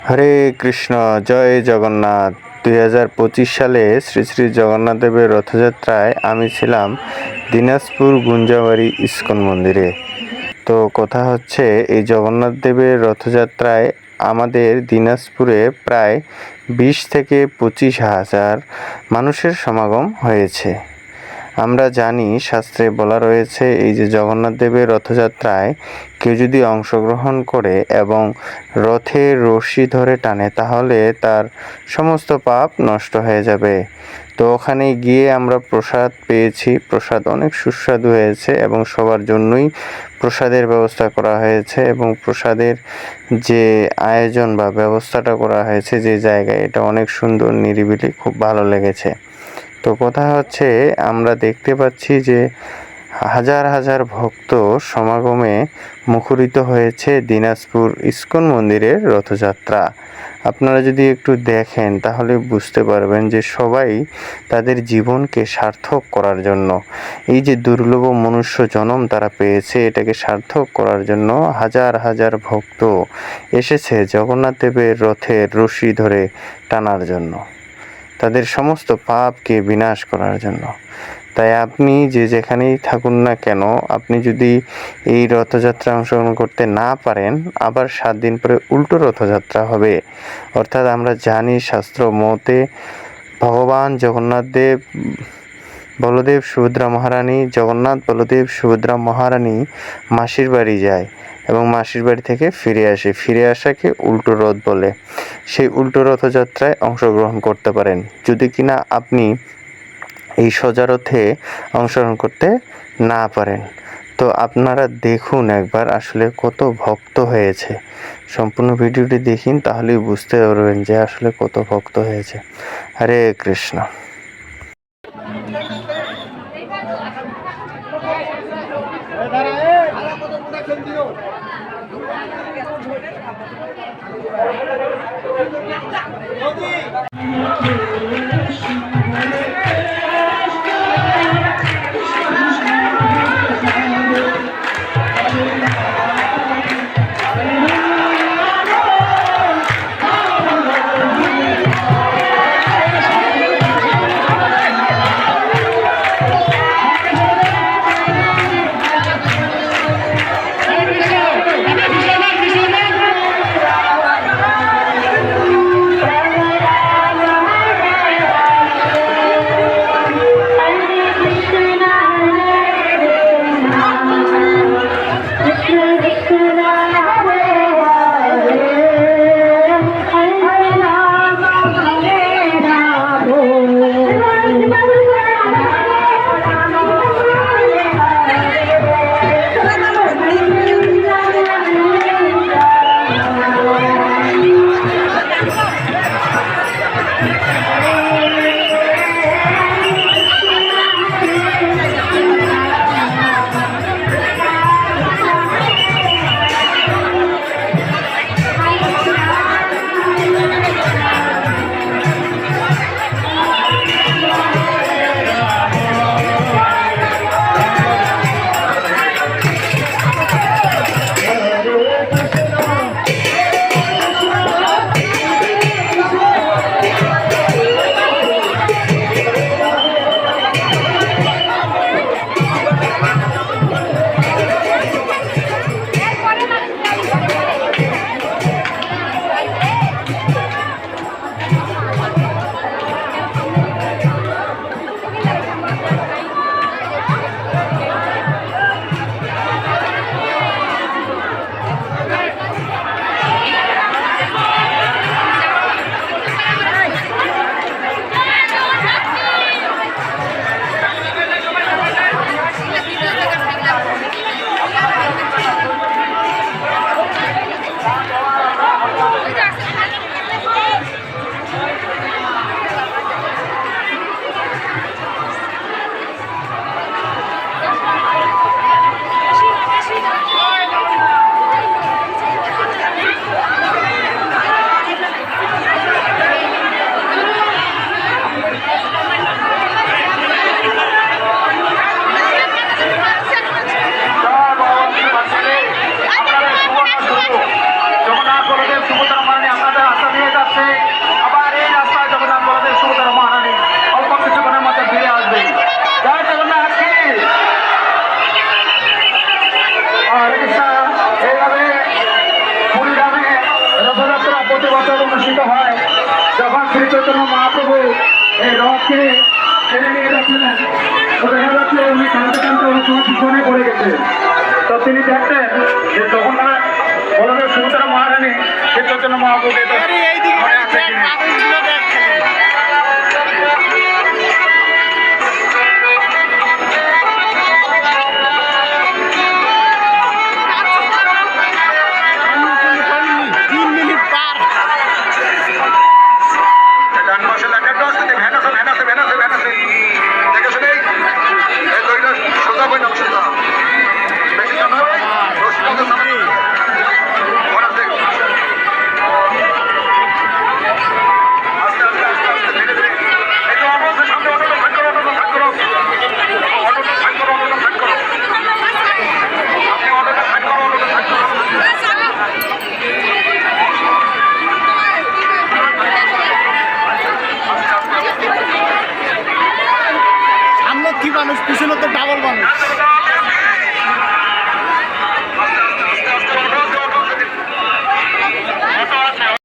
হরে কৃষ্ণ, জয় জগন্নাথ। 2025 সালে শ্রী শ্রী জগন্নাথ দেবের রথযাত্রায় আমি ছিলাম দিনাজপুর গুঞ্জাবাড়ি ইস্কন মন্দিরে। তো কথা হচ্ছে, এই জগন্নাথ দেবের রথযাত্রায় আমাদের দিনাজপুরে প্রায় 20 থেকে 25 হাজার মানুষের সমাগম হয়েছে। আমরা জানি, শাস্ত্রে বলা রয়েছে, এই যে জগন্নাথ দেবের রথযাত্রায় কেউ যদি অংশগ্রহণ করে এবং রথের রশি ধরে টানে, তাহলে তার সমস্ত পাপ নষ্ট হয়ে যাবে। তো ওখানে গিয়ে আমরা প্রসাদ পেয়েছি। প্রসাদ অনেক সুস্বাদু হয়েছে এবং সবার জন্যই প্রসাদের ব্যবস্থা করা হয়েছে, এবং প্রসাদের যে আয়োজন বা ব্যবস্থাটা করা হয়েছে যে জায়গায়, এটা অনেক সুন্দর, নিরিবিলি, খুব ভালো লেগেছে। তো কথা হচ্ছে, আমরা দেখতে পাচ্ছি যে হাজার হাজার ভক্ত সমাগমে মুখরিত হয়েছে দিনাজপুর ইস্কন মন্দিরের রথযাত্রা। আপনারা যদি একটু দেখেন তাহলে বুঝতে পারবেন যে সবাই তাদের জীবনকে সার্থক করার জন্য, এই যে দুর্লভ মনুষ্য জনম তারা পেয়েছে, এটাকে সার্থক করার জন্য হাজার হাজার ভক্ত এসেছে জগন্নাথ দেবের রথের রশি ধরে টানার জন্য, তাদের সমস্ত পাপকে বিনাশ করার জন্য। তাই আপনি যে যেখানেই থাকুন না কেন, আপনি যদি এই রথযাত্রা অংশগ্রহণ করতে না পারেন, আবার 7 দিন পরে উল্টো রথযাত্রা হবে। অর্থাৎ আমরা জানি, শাস্ত্র মতে ভগবান জগন্নাথ দেব, বলদেব সুভদ্রা মহারানী, জগন্নাথ বলদেব সুভদ্রা মহারানী মাসির বাড়ি যায় এবং মাসির বাড়ি থেকে ফিরে আসে। ফিরে আসাকে উল্টো রথ বলে। সেই উল্টো রথযাত্রায় অংশগ্রহণ করতে পারেন যদি কিনা আপনি এই সোজা রথে অংশগ্রহণ করতে না পারেন। তো আপনারা দেখুন একবার, আসলে কত ভক্ত হয়েছে। সম্পূর্ণ ভিডিওটি দেখিন, তাহলেই বুঝতে পারবেন যে আসলে কত ভক্ত হয়েছে। হরে কৃষ্ণ। চৈতন্য মহাপ্রভু এই রথকে টেনে নিয়ে যাচ্ছিলেন, তো দেখা যাচ্ছে উনি টানতে টানতে অনেক সময় পিছনে পড়ে গেছে। তো তিনি দেখতেন যে জগন্নাথ বলদেব সুভদ্রা মহারানী শ্রী চৈতন্য মহাপ্রভু মনে আছে কিনা। সামনে কি মানুষ, পিছনে তো ডাবল মানুষ।